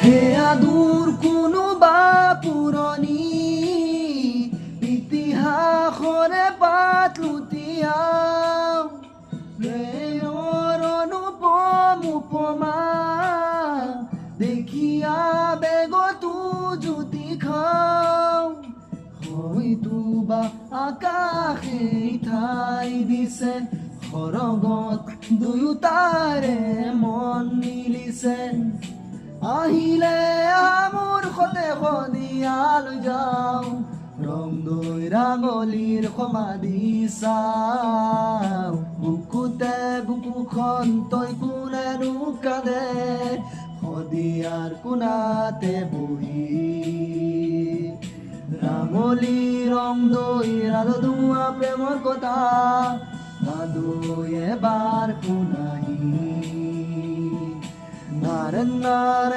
সেয়া দূৰ কোনোবা পুৰণি ইতিহাসৰে পাত লুটিয়াও প্ৰেমৰ অনুপম উপমা দেখিয়া বেগতো জুতি খাওঁ হয়তো বা আকাশে ঠাই দিছে সৰগত দুয়োটাৰে মন মিলিছে আহিলে মোৰ সতে সদিয়ালৈ যাওঁ ৰং দৈ ৰাঙলীৰ সমাধি চাওঁ বুকুতে বুকুখন তই কোনেনো কাঁদে শদিয়াৰ কোণাতে বহি ৰাঙলী ৰং দৈ ৰাধুৱা প্ৰেমৰ কথা গাদৈ এবাৰ শুনাহি নাৰে নাৰে